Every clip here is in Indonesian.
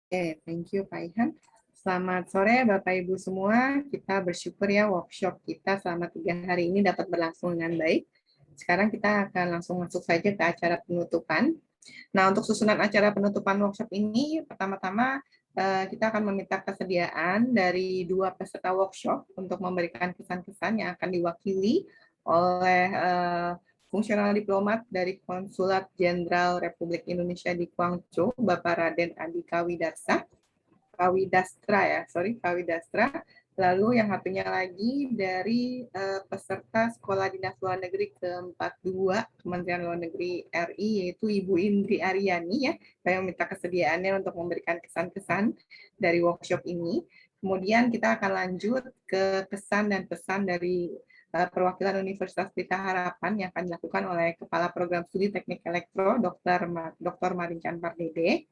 Oke, thank you Pak Ihan. Selamat sore Bapak Ibu semua. Kita bersyukur ya workshop kita selama 3 hari ini dapat berlangsung dengan baik. Sekarang kita akan langsung masuk saja ke acara penutupan. Nah, untuk susunan acara penutupan workshop ini, pertama-tama kita akan meminta kesediaan dari 2 peserta workshop untuk memberikan kesan-kesan yang akan diwakili oleh fungsional diplomat dari Konsulat Jenderal Republik Indonesia di Guangzhou, Bapak Raden Adi Kawidastra. Lalu yang satunya lagi dari peserta Sekolah Dinas Luar Negeri ke-42 Kementerian Luar Negeri RI, yaitu Ibu Indri Aryani ya. Saya meminta kesediaannya untuk memberikan kesan-kesan dari workshop ini. Kemudian kita akan lanjut ke kesan dan pesan dari perwakilan Universitas Pelita Harapan yang akan dilakukan oleh Kepala Program Studi Teknik Elektro, Dr. Marincan Pardede.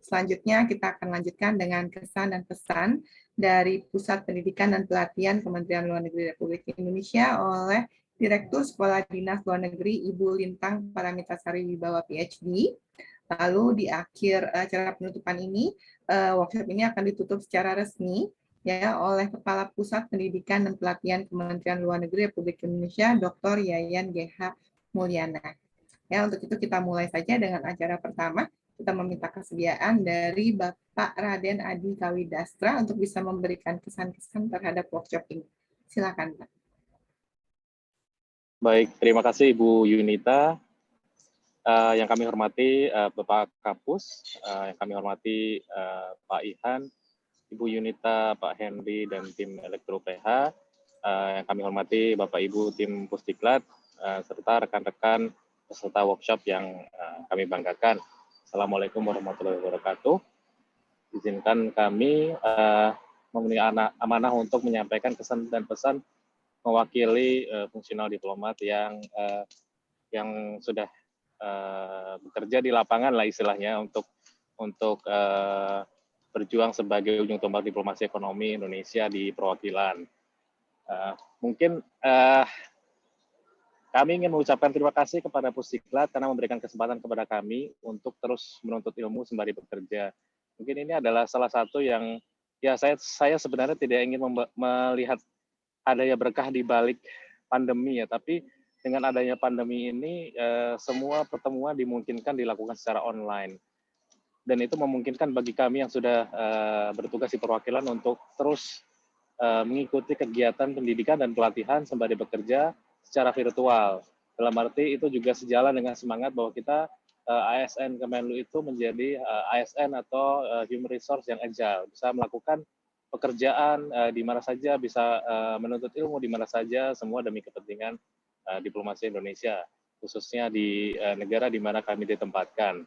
Selanjutnya kita akan lanjutkan dengan kesan dan pesan dari Pusat Pendidikan dan Pelatihan Kementerian Luar Negeri Republik Indonesia oleh Direktur Sekolah Dinas Luar Negeri Ibu Lintang Paramitasari Wibawa PhD. Lalu di akhir acara penutupan ini, workshop ini akan ditutup secara resmi ya oleh Kepala Pusat Pendidikan dan Pelatihan Kementerian Luar Negeri Republik Indonesia, Dr. Yayan GH Mulyana. Ya, untuk itu kita mulai saja dengan acara pertama. Kita meminta kesediaan dari Bapak Raden Adi Kawidastra untuk bisa memberikan kesan-kesan terhadap workshop ini. Silakan, Pak. Baik, terima kasih Ibu Yunita. Yang kami hormati Bapak Kapus, yang kami hormati Pak Ihan, Ibu Yunita, Pak Henry, dan tim Elektro PH, yang kami hormati Bapak Ibu tim Pusdiklat, serta rekan-rekan peserta workshop yang kami banggakan. Assalamualaikum warahmatullahi wabarakatuh. Izinkan kami memenuhi amanah untuk menyampaikan kesan dan pesan mewakili fungsional diplomat yang sudah bekerja di lapangan lah istilahnya untuk berjuang sebagai ujung tombak diplomasi ekonomi Indonesia di perwakilan. Mungkin kami ingin mengucapkan terima kasih kepada Pusdiklat karena memberikan kesempatan kepada kami untuk terus menuntut ilmu sembari bekerja. Mungkin ini adalah salah satu yang ya saya sebenarnya tidak ingin melihat adanya berkah di balik pandemi ya, tapi dengan adanya pandemi ini semua pertemuan dimungkinkan dilakukan secara online. Dan itu memungkinkan bagi kami yang sudah bertugas di perwakilan untuk terus mengikuti kegiatan pendidikan dan pelatihan sembari bekerja secara virtual. Dalam arti itu juga sejalan dengan semangat bahwa kita ASN Kemenlu itu menjadi ASN atau Human Resource yang agile, bisa melakukan pekerjaan di mana saja, bisa menuntut ilmu di mana saja, semua demi kepentingan diplomasi Indonesia, khususnya di negara di mana kami ditempatkan.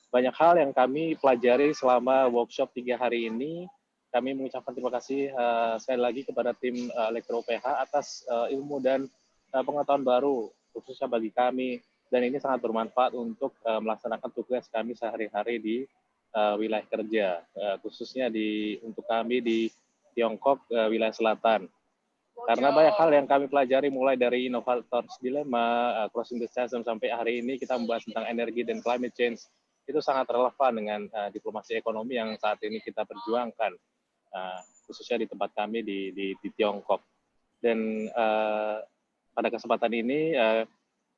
Banyak hal yang kami pelajari selama workshop 3 hari ini. Kami mengucapkan terima kasih sekali lagi kepada tim Elektro PH atas ilmu dan pengetahuan baru, khususnya bagi kami. Dan ini sangat bermanfaat untuk melaksanakan tugas kami sehari-hari di wilayah kerja, khususnya untuk kami di Tiongkok, wilayah selatan. Karena banyak hal yang kami pelajari mulai dari Innovators Dilemma, Crossing the Chasm, sampai hari ini kita membahas tentang energi dan climate change. Itu sangat relevan dengan diplomasi ekonomi yang saat ini kita perjuangkan, khususnya di tempat kami di Tiongkok. Dan pada kesempatan ini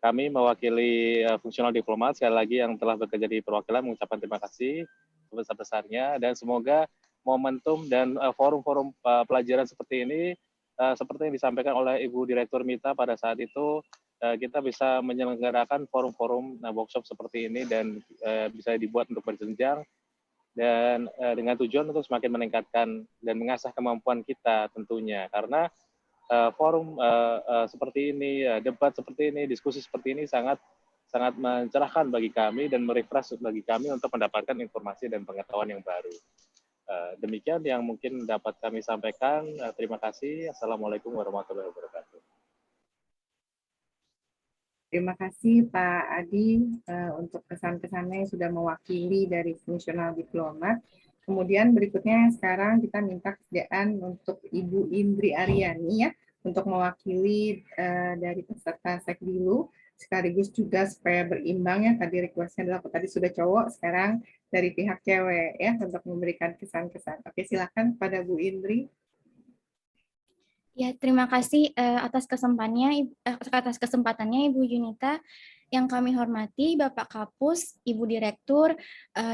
kami mewakili fungsional diplomat sekali lagi yang telah bekerja di perwakilan mengucapkan terima kasih sebesar-besarnya, dan semoga momentum dan forum-forum pelajaran seperti ini, seperti yang disampaikan oleh Ibu Direktur Mita pada saat itu, kita bisa menyelenggarakan forum-forum workshop seperti ini dan bisa dibuat untuk berjenjang dan dengan tujuan untuk semakin meningkatkan dan mengasah kemampuan kita tentunya, karena forum seperti ini, debat seperti ini, diskusi seperti ini sangat mencerahkan bagi kami dan merefresh bagi kami untuk mendapatkan informasi dan pengetahuan yang baru. Demikian yang mungkin dapat kami sampaikan. Terima kasih. Assalamualaikum warahmatullahi wabarakatuh. Terima kasih Pak Adi untuk kesan-kesannya yang sudah mewakili dari fungsional diplomat. Kemudian berikutnya sekarang kita minta kesediaan untuk Ibu Indri Aryani ya untuk mewakili dari peserta Sekdilu sekaligus juga supaya berimbang ya, tadi request-nya adalah tadi sudah cowok, sekarang dari pihak cewek ya untuk memberikan kesan-kesan. Oke, silakan pada Bu Indri. Ya, terima kasih atas kesempatannya Ibu Junita. Yang kami hormati Bapak Kapus, Ibu Direktur,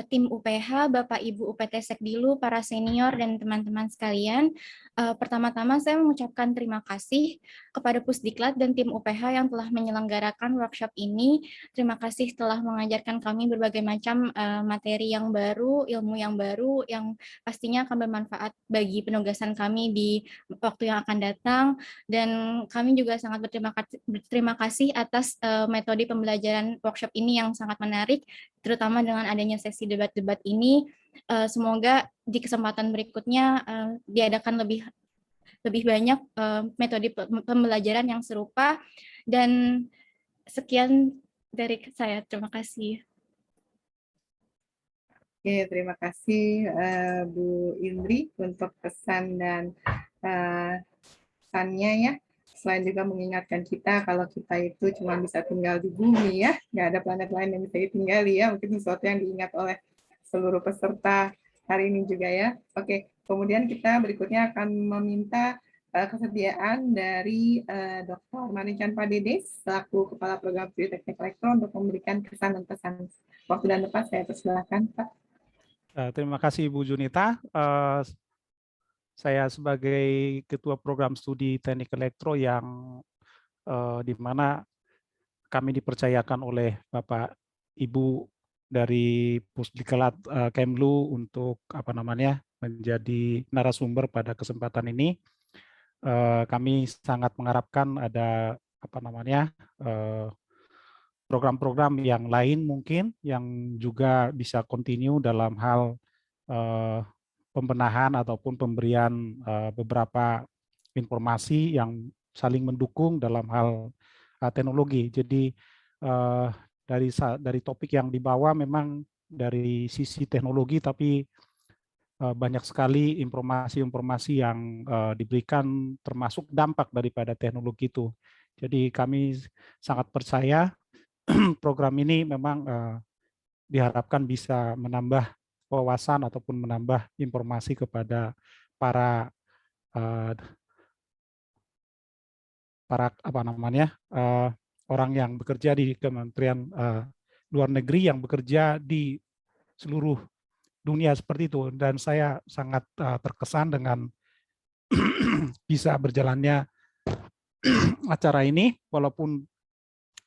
tim UPH, Bapak Ibu UPT Sekdilu, para senior dan teman-teman sekalian. Pertama-tama saya mengucapkan terima kasih kepada Pusdiklat dan tim UPH yang telah menyelenggarakan workshop ini. Terima kasih telah mengajarkan kami berbagai macam materi yang baru, ilmu yang baru, yang pastinya akan bermanfaat bagi penugasan kami di waktu yang akan datang. Dan kami juga sangat berterima kasih atas metode pembelajaran workshop ini yang sangat menarik, terutama dengan adanya sesi debat-debat ini. Semoga di kesempatan berikutnya diadakan lebih banyak metode pembelajaran yang serupa. Dan sekian dari saya. Terima kasih. Oke, terima kasih Bu Indri untuk pesan dan pesannya ya. Selain juga mengingatkan kita kalau kita itu cuma bisa tinggal di bumi ya, nggak ada planet lain yang bisa ditinggali ya, mungkin sesuatu yang diingat oleh seluruh peserta hari ini juga ya. Oke, kemudian kita berikutnya akan meminta kesediaan dari Dr. Marican Padedes selaku Kepala Program Studi Teknik Elektro untuk memberikan kesan dan pesan. Waktu dan tempat saya persilakan, Pak. Terima kasih Ibu Junita. Saya sebagai Ketua Program Studi Teknik Elektro yang di mana kami dipercayakan oleh Bapak Ibu dari Pusdiklat Kemlu untuk menjadi narasumber pada kesempatan ini. Kami sangat mengharapkan ada program-program yang lain mungkin yang juga bisa continue dalam hal pembenahan ataupun pemberian beberapa informasi yang saling mendukung dalam hal teknologi. Jadi dari topik yang dibawa memang dari sisi teknologi, tapi banyak sekali informasi-informasi yang diberikan termasuk dampak daripada teknologi itu. Jadi kami sangat percaya program ini memang diharapkan bisa menambah wawasan ataupun menambah informasi kepada para orang yang bekerja di Kementerian Luar Negeri yang bekerja di seluruh dunia seperti itu. Dan saya sangat terkesan dengan bisa berjalannya acara ini walaupun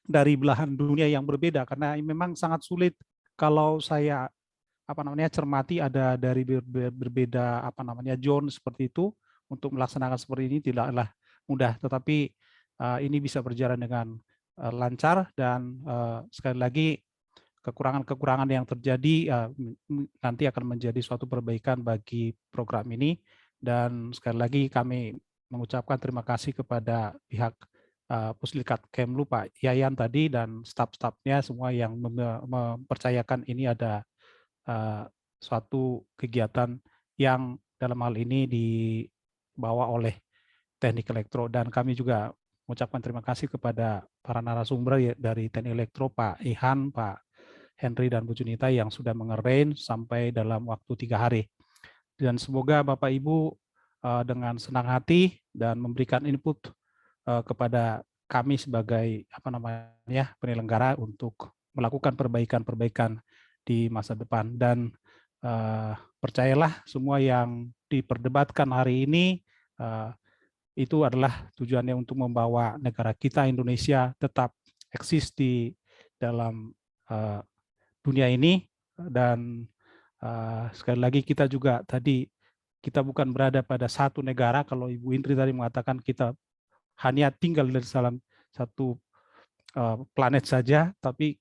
dari belahan dunia yang berbeda, karena memang sangat sulit kalau saya cermati ada dari berbeda zone seperti itu. Untuk melaksanakan seperti ini tidaklah mudah, tetapi ini bisa berjalan dengan lancar. Dan sekali lagi kekurangan-kekurangan yang terjadi nanti akan menjadi suatu perbaikan bagi program ini. Dan sekali lagi kami mengucapkan terima kasih kepada pihak Pusdiklat Kemlu Pak Yayan tadi dan staf-stafnya semua yang mempercayakan ini ada suatu kegiatan yang dalam hal ini dibawa oleh Teknik Elektro. Dan kami juga mengucapkan terima kasih kepada para narasumber dari Teknik Elektro, Pak Ihan, Pak Henry, dan Bu Junita yang sudah mengarrange sampai dalam waktu 3 hari. Dan semoga Bapak Ibu dengan senang hati dan memberikan input kepada kami sebagai penyelenggara untuk melakukan perbaikan-perbaikan di masa depan. Dan percayalah semua yang diperdebatkan hari ini itu adalah tujuannya untuk membawa negara kita Indonesia tetap eksis di dalam dunia ini. Dan sekali lagi kita juga kita bukan berada pada satu negara. Kalau Ibu Indri tadi mengatakan kita hanya tinggal di dalam satu planet saja, tapi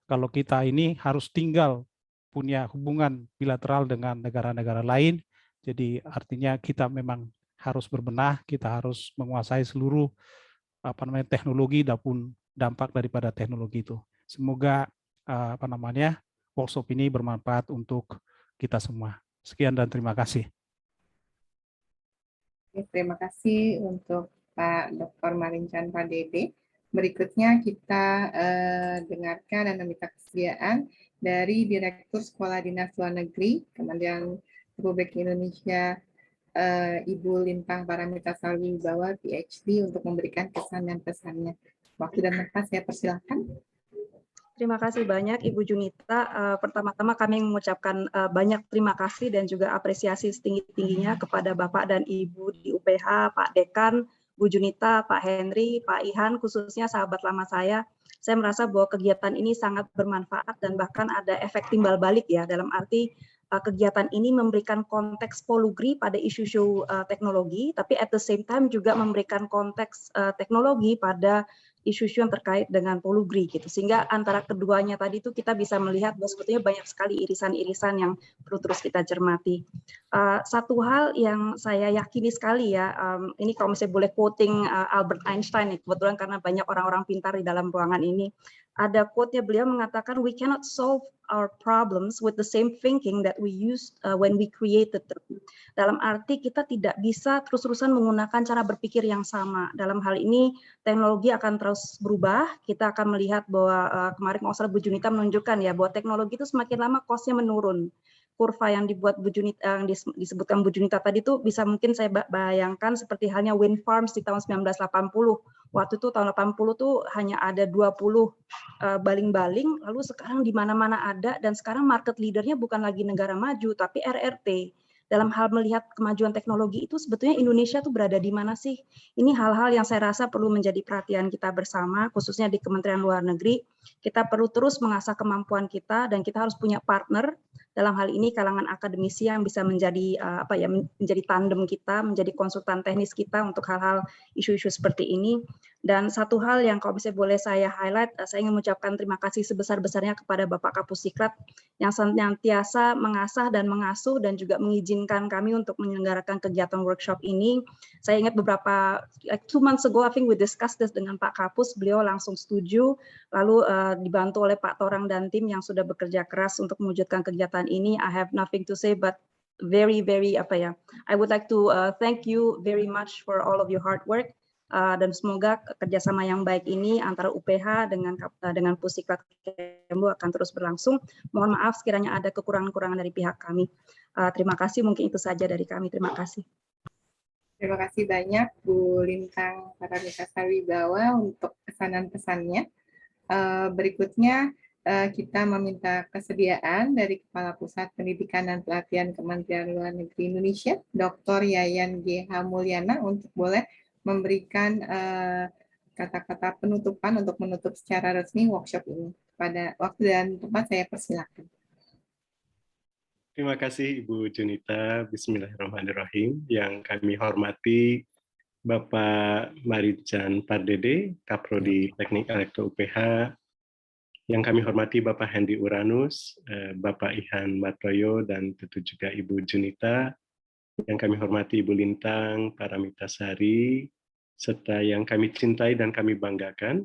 kalau kita ini harus tinggal punya hubungan bilateral dengan negara-negara lain, jadi artinya kita memang harus berbenah, kita harus menguasai seluruh teknologi maupun dampak daripada teknologi itu. Semoga workshop ini bermanfaat untuk kita semua. Sekian dan terima kasih. Terima kasih untuk Pak Dr. Marican Padede. Berikutnya kita dengarkan dan meminta kesediaan dari Direktur Sekolah Dinas Luar Negeri Kementerian Republik Indonesia, Ibu Lintang Paramita Salwibawa, PhD, untuk memberikan kesan dan pesannya. Waktu dan tempat saya persilahkan. Terima kasih banyak Ibu Junita. Pertama-tama kami mengucapkan banyak terima kasih dan juga apresiasi setinggi-tingginya kepada Bapak dan Ibu di UPH, Pak Dekan, Bu Junita, Pak Henry, Pak Ihan, khususnya sahabat lama saya. Saya merasa bahwa kegiatan ini sangat bermanfaat dan bahkan ada efek timbal balik ya, dalam arti kegiatan ini memberikan konteks polugri pada isu-isu teknologi, tapi at the same time juga memberikan konteks teknologi pada isu-isu yang terkait dengan polugri gitu, sehingga antara keduanya tadi itu kita bisa melihat bahwa sebetulnya banyak sekali irisan-irisan yang perlu terus kita cermati. Satu hal yang saya yakini sekali ya, ini kalau misalnya boleh quoting Albert Einstein, kebetulan karena banyak orang-orang pintar di dalam ruangan ini, ada quote-nya beliau mengatakan, we cannot solve our problems with the same thinking that we used when we created them. Dalam arti kita tidak bisa terus-terusan menggunakan cara berpikir yang sama. Dalam hal ini teknologi akan terus berubah. Kita akan melihat bahwa kemarin kalau salah Bu Junita menunjukkan ya bahwa teknologi itu semakin lama cost-nya menurun. Kurva yang dibuat Bu Junita, yang disebutkan Bu Junita tadi itu bisa mungkin saya bayangkan seperti halnya wind farms di tahun 1980. Waktu itu tahun 80 tuh hanya ada 20 baling-baling, lalu sekarang di mana-mana ada, dan sekarang market leader-nya bukan lagi negara maju tapi RRT. Dalam hal melihat kemajuan teknologi itu sebetulnya Indonesia tuh berada di mana sih? Ini hal-hal yang saya rasa perlu menjadi perhatian kita bersama, khususnya di Kementerian Luar Negeri. Kita perlu terus mengasah kemampuan kita dan kita harus punya partner. Dalam hal ini kalangan akademisi yang bisa menjadi menjadi tandem kita, menjadi konsultan teknis kita untuk hal-hal isu-isu seperti ini. Dan satu hal yang kalau bisa boleh saya highlight, saya ingin mengucapkan terima kasih sebesar-besarnya kepada Bapak Kapusdiklat yang senantiasa mengasah dan mengasuh dan juga mengizinkan kami untuk menyelenggarakan kegiatan workshop ini. Saya ingat beberapa, like 2 months ago, I think we discussed this dengan Pak Kapus, beliau langsung setuju, lalu dibantu oleh Pak Torang dan tim yang sudah bekerja keras untuk mewujudkan kegiatan ini. I have nothing to say but very I would like to thank you very much for all of your hard work. Dan semoga kerjasama yang baik ini antara UPH dengan Pusdiklat Kemlu akan terus berlangsung. Mohon maaf sekiranya ada kekurangan-kekurangan dari pihak kami. Terima kasih, mungkin itu saja dari kami. Terima kasih. Terima kasih banyak Bu Lintang Paramita Salwibawa untuk pesanan-pesannya. Berikutnya kita meminta kesediaan dari Kepala Pusat Pendidikan dan Pelatihan Kementerian Luar Negeri Indonesia, Dr. Yayan G. Mulyana, untuk boleh memberikan kata-kata penutupan untuk menutup secara resmi workshop ini. Pada waktu dan tempat saya persilakan. Terima kasih Ibu Junita. Bismillahirrahmanirrahim. Yang kami hormati Bapak Marijan Pardede, Kaprodi Teknik Elektro UPH. Yang kami hormati Bapak Hendy Uranus, Bapak Ihan Matoyo, dan tentu juga Ibu Junita. Yang kami hormati Ibu Lintang Paramita Sari, serta yang kami cintai dan kami banggakan,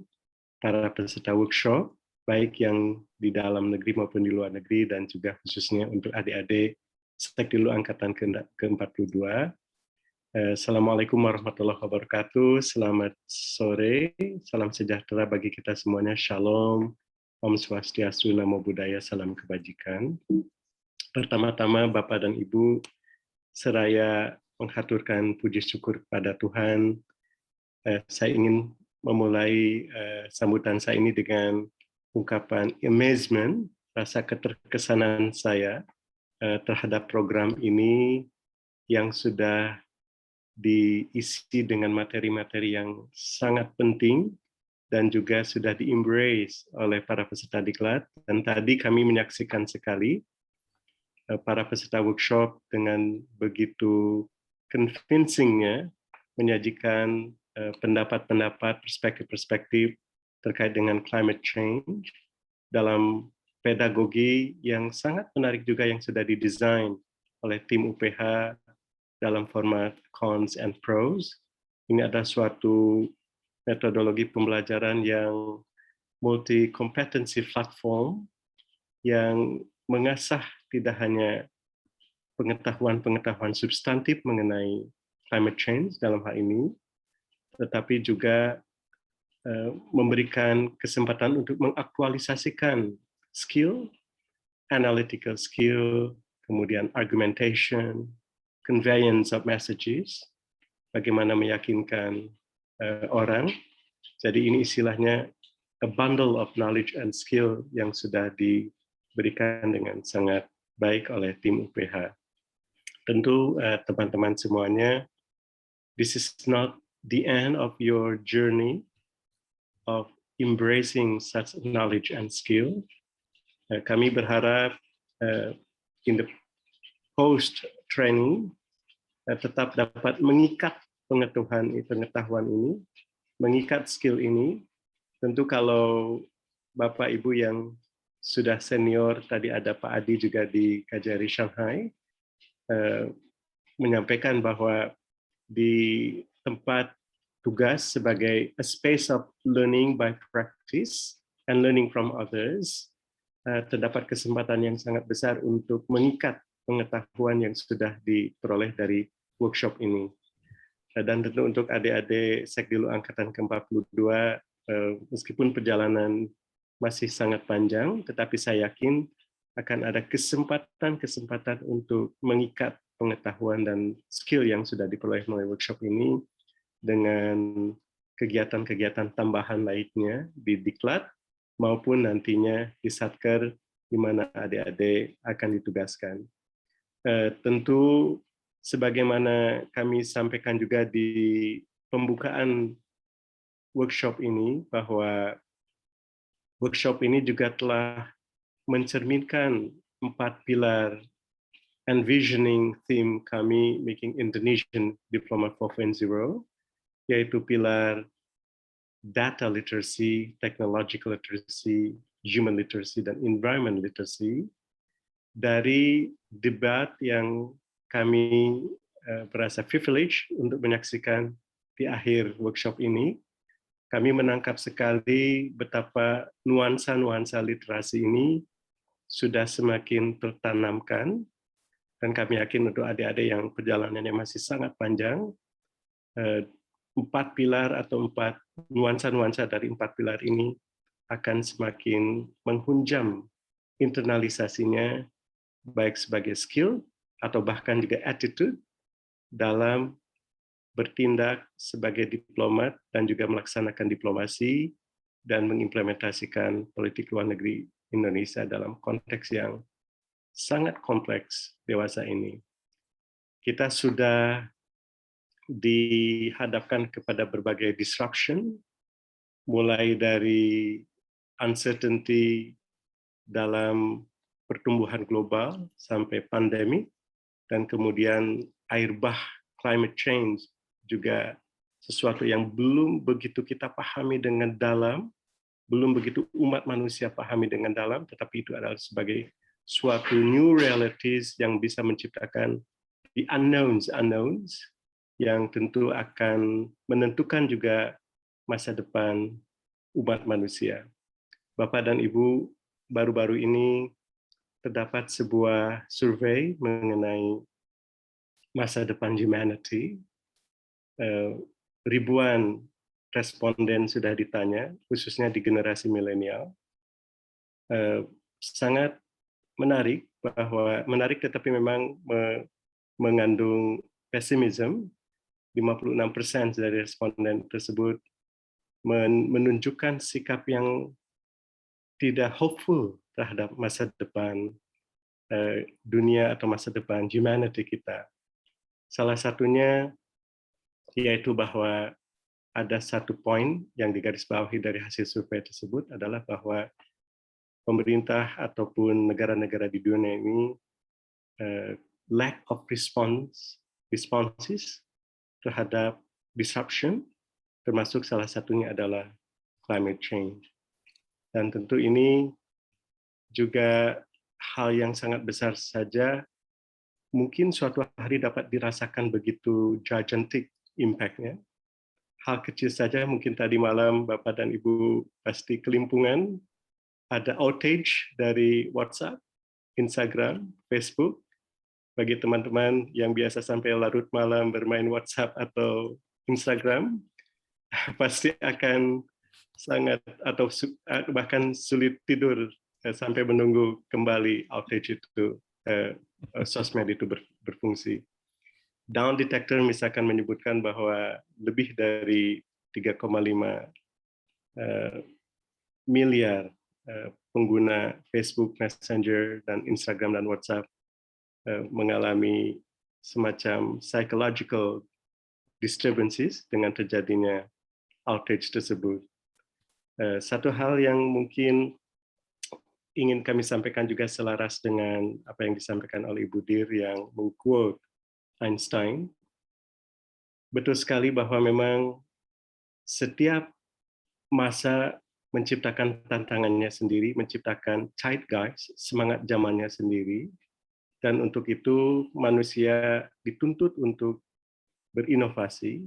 para peserta workshop, baik yang di dalam negeri maupun di luar negeri, dan juga khususnya untuk adik-adik Sekdilu Angkatan ke-42. Assalamualaikum warahmatullahi wabarakatuh, selamat sore, salam sejahtera bagi kita semuanya, shalom, Om Swastiastu, Namo Buddhaya, salam kebajikan. Pertama-tama Bapak dan Ibu, seraya menghaturkan puji syukur kepada Tuhan, saya ingin memulai sambutan saya ini dengan ungkapan amazement, rasa keterkesanan saya terhadap program ini yang sudah diisi dengan materi-materi yang sangat penting dan juga sudah di-embrace oleh para peserta diklat. Dan tadi kami menyaksikan sekali para peserta workshop dengan begitu convincing-nya menyajikan pendapat-pendapat, perspektif-perspektif terkait dengan climate change dalam pedagogi yang sangat menarik juga yang sudah didesain oleh tim UPH dalam format cons and pros. Ini adalah suatu metodologi pembelajaran yang multi-competency platform yang mengasah tidak hanya pengetahuan-pengetahuan substantif mengenai climate change dalam hal ini, tetapi juga memberikan kesempatan untuk mengaktualisasikan skill, analytical skill, kemudian argumentation, conveyance of messages, bagaimana meyakinkan orang. Jadi ini istilahnya a bundle of knowledge and skill yang sudah diberikan dengan sangat baik oleh tim UPH. Tentu teman-teman semuanya, this is not the end of your journey of embracing such knowledge and skill. Kami berharap in the post training tetap dapat mengikat pengetahuan ini, mengikat skill ini. Tentu kalau Bapak Ibu yang sudah senior, tadi ada Pak Adi juga di KJRI Shanghai, menyampaikan bahwa di tempat tugas sebagai a space of learning by practice and learning from others, terdapat kesempatan yang sangat besar untuk mengikat pengetahuan yang sudah diperoleh dari workshop ini. Dan tentu untuk adik-adik Sekdilu Angkatan ke-42, meskipun perjalanan masih sangat panjang, tetapi saya yakin akan ada kesempatan-kesempatan untuk mengikat pengetahuan dan skill yang sudah diperoleh melalui workshop ini dengan kegiatan-kegiatan tambahan lainnya di Diklat maupun nantinya di Satker di mana adik-adik akan ditugaskan. Tentu sebagaimana kami sampaikan juga di pembukaan workshop ini, bahwa workshop ini juga telah mencerminkan 4 pilar envisioning theme kami, Making Indonesian Diplomat 4.0, yaitu pilar data literacy, technological literacy, human literacy, dan environment literacy. Dari debat yang kami merasa privilege untuk menyaksikan di akhir workshop ini, kami menangkap sekali betapa nuansa-nuansa literasi ini sudah semakin tertanamkan, dan kami yakin untuk adik-adik yang perjalanannya masih sangat panjang, 4 pilar atau 4 nuansa-nuansa dari 4 pilar ini akan semakin menghunjam internalisasinya, baik sebagai skill atau bahkan juga attitude dalam bertindak sebagai diplomat dan juga melaksanakan diplomasi dan mengimplementasikan politik luar negeri Indonesia dalam konteks yang sangat kompleks dewasa ini. Kita sudah dihadapkan kepada berbagai disruption, mulai dari uncertainty dalam pertumbuhan global sampai pandemi, dan kemudian air bah, climate change, juga sesuatu yang belum begitu kita pahami dengan dalam, belum begitu umat manusia pahami dengan dalam, tetapi itu adalah sebagai suatu new realities yang bisa menciptakan the unknowns yang tentu akan menentukan juga masa depan umat manusia. Bapak dan Ibu, baru-baru ini terdapat sebuah survei mengenai masa depan humanity. Ribuan responden sudah ditanya, khususnya di generasi milenial. Sangat menarik, tetapi memang mengandung pesimisme. 56% dari responden tersebut menunjukkan sikap yang tidak hopeful terhadap masa depan dunia atau masa depan humanity kita. Salah satunya yaitu bahwa ada satu poin yang digarisbawahi dari hasil survei tersebut adalah bahwa pemerintah ataupun negara-negara di dunia ini lack of responses terhadap disruption, termasuk salah satunya adalah climate change. Dan tentu ini juga hal yang sangat besar saja, mungkin suatu hari dapat dirasakan begitu gigantic impact-nya. Hal kecil saja, mungkin tadi malam Bapak dan Ibu pasti kelimpungan, ada outage dari WhatsApp, Instagram, Facebook. Bagi teman-teman yang biasa sampai larut malam bermain WhatsApp atau Instagram, pasti akan sangat atau bahkan sulit tidur sampai menunggu kembali outage itu, sosmed itu berfungsi. Down detector misalkan menyebutkan bahwa lebih dari 3,5 miliar pengguna Facebook, Messenger, dan Instagram dan WhatsApp mengalami semacam psychological disturbances dengan terjadinya outage tersebut. Satu hal yang mungkin ingin kami sampaikan juga selaras dengan apa yang disampaikan oleh Ibu Dir yang mengquote Einstein, betul sekali bahwa memang setiap masa menciptakan tantangannya sendiri, menciptakan zeitgeist, semangat zamannya sendiri, dan untuk itu manusia dituntut untuk berinovasi.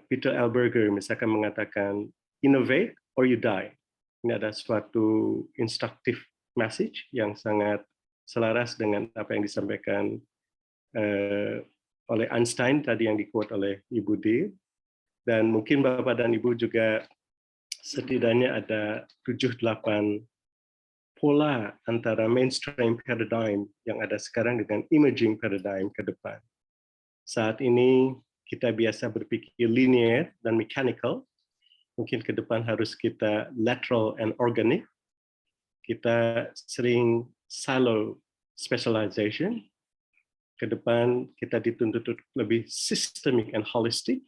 Peter L. Berger misalkan mengatakan, innovate or you die. Ini ada suatu instructive message yang sangat selaras dengan apa yang disampaikan oleh Einstein tadi yang di-quote oleh Ibu Dir. Dan mungkin Bapak dan Ibu juga setidaknya ada 7-8 pola antara mainstream paradigm yang ada sekarang dengan emerging paradigm ke depan. Saat ini kita biasa berpikir linear dan mechanical, mungkin ke depan harus kita lateral and organic. Kita sering silo specialization. Ke depan kita dituntut lebih systemic and holistic.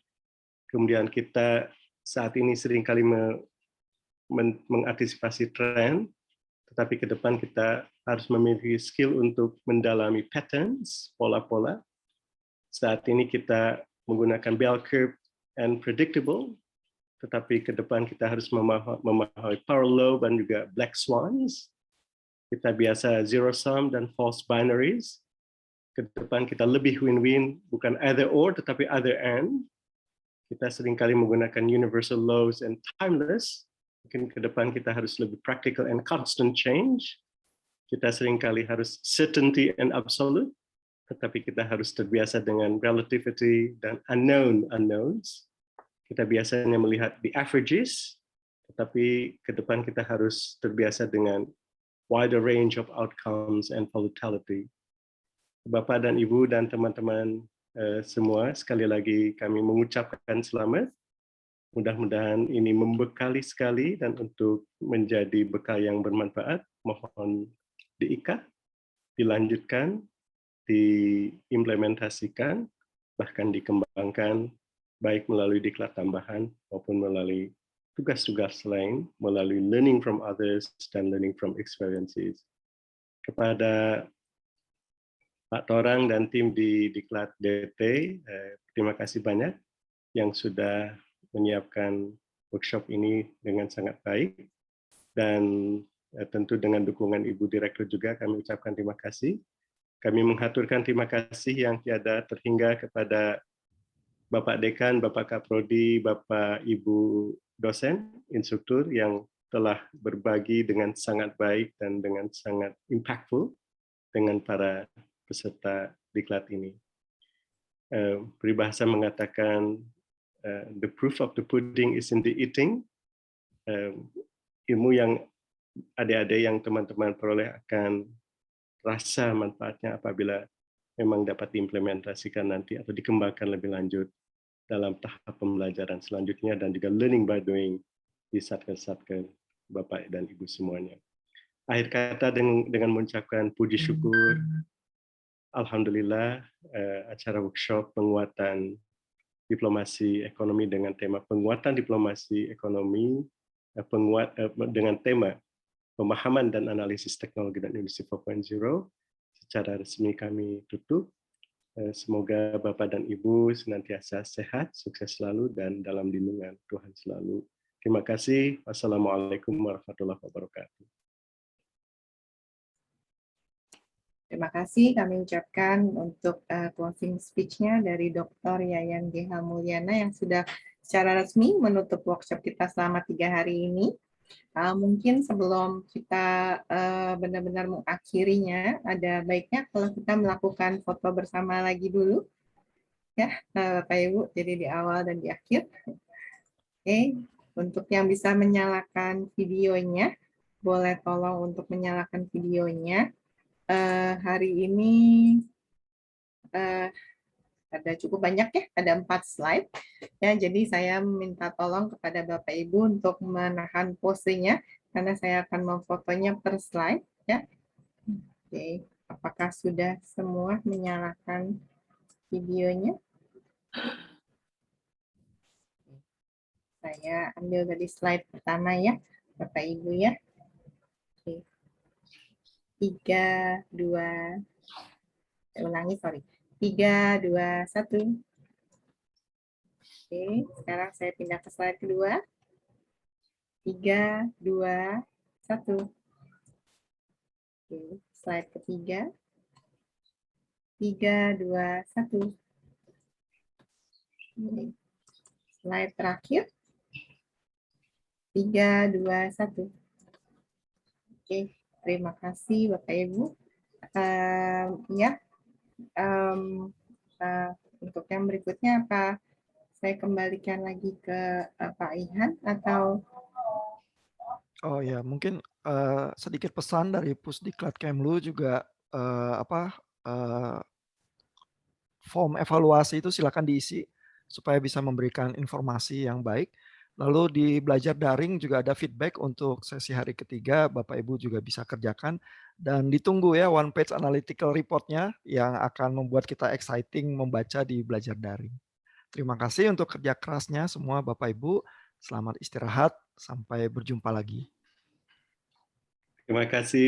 Kemudian kita saat ini seringkali mengantisipasi tren, tetapi ke depan kita harus memiliki skill untuk mendalami patterns, pola-pola. Saat ini kita menggunakan bell curve and predictable, tetapi ke depan kita harus memahami power law dan juga black swans. Kita biasa zero sum dan false binaries. Ke depan kita lebih win-win, bukan either or, tetapi either and. Kita seringkali menggunakan universal laws and timeless. Mungkin ke depan kita harus lebih practical and constant change. Kita seringkali harus certainty and absolute, tetapi kita harus terbiasa dengan relativity dan unknown unknowns. Kita biasanya melihat the averages, tetapi ke depan kita harus terbiasa dengan wider range of outcomes and volatility. Bapak dan Ibu dan teman-teman semua, sekali lagi kami mengucapkan selamat. Mudah-mudahan ini membekali sekali dan untuk menjadi bekal yang bermanfaat, mohon diikat, dilanjutkan, diimplementasikan, bahkan dikembangkan, baik melalui diklat tambahan maupun melalui tugas-tugas lain, melalui learning from others dan learning from experiences. Kepada Pak Torang dan tim di Diklat DT, terima kasih banyak yang sudah menyiapkan workshop ini dengan sangat baik. Dan tentu dengan dukungan Ibu Direktur juga kami ucapkan terima kasih. Kami mengaturkan terima kasih yang tiada terhingga kepada Bapak Dekan, Bapak Kaprodi, Bapak Ibu dosen, instruktur yang telah berbagi dengan sangat baik dan dengan sangat impactful dengan para peserta diklat ini. Peribahasa mengatakan the proof of the pudding is in the eating. Ilmu yang adik-adik yang teman-teman peroleh akan rasa manfaatnya apabila memang dapat diimplementasikan nanti atau dikembangkan lebih lanjut dalam tahap pembelajaran selanjutnya dan juga learning by doing di satker-satker Bapak dan Ibu semuanya. Akhir kata dengan mengucapkan puji syukur, alhamdulillah acara workshop penguatan diplomasi ekonomi dengan tema penguatan diplomasi ekonomi dengan tema pemahaman dan analisis teknologi dan industri 4.0 secara resmi kami tutup. Semoga Bapak dan Ibu senantiasa sehat, sukses selalu dan dalam lindungan Tuhan selalu. Terima kasih. Wassalamualaikum warahmatullahi wabarakatuh. Terima kasih kami ucapkan untuk closing speech-nya dari Dr. Yayan GH Mulyana yang sudah secara resmi menutup workshop kita selama 3 hari ini. Mungkin sebelum kita benar-benar mengakhirinya, ada baiknya kalau kita melakukan foto bersama lagi dulu, ya Bapak Ibu, jadi di awal dan di akhir. Oke, Untuk yang bisa menyalakan videonya, boleh tolong untuk menyalakan videonya. Hari ini ada cukup banyak ya, ada 4 slide. Ya, jadi saya minta tolong kepada Bapak Ibu untuk menahan posenya, karena saya akan memfotonya per slide. Ya. Oke, apakah sudah semua menyalakan videonya? Saya ambil dari slide pertama ya, Bapak Ibu ya. Oke. 3, 2, saya ulangi, sorry. 3, 2, 1. Oke, sekarang saya pindah ke slide kedua. 3, 2, 1. Oke, slide ketiga. 3, 2, 1. Oke. Slide terakhir. 3, 2, 1. Oke, terima kasih Bapak Ibu. Untuk yang berikutnya apa saya kembalikan lagi ke Pak Ihan atau? Oh ya, mungkin sedikit pesan dari Pusdiklat Kemlu juga form evaluasi itu silakan diisi supaya bisa memberikan informasi yang baik. Lalu di belajar daring juga ada feedback untuk sesi hari ketiga, Bapak Ibu juga bisa kerjakan. Dan ditunggu ya one page analytical report-nya yang akan membuat kita exciting membaca di belajar daring. Terima kasih untuk kerja kerasnya semua Bapak Ibu. Selamat istirahat, sampai berjumpa lagi. Terima kasih.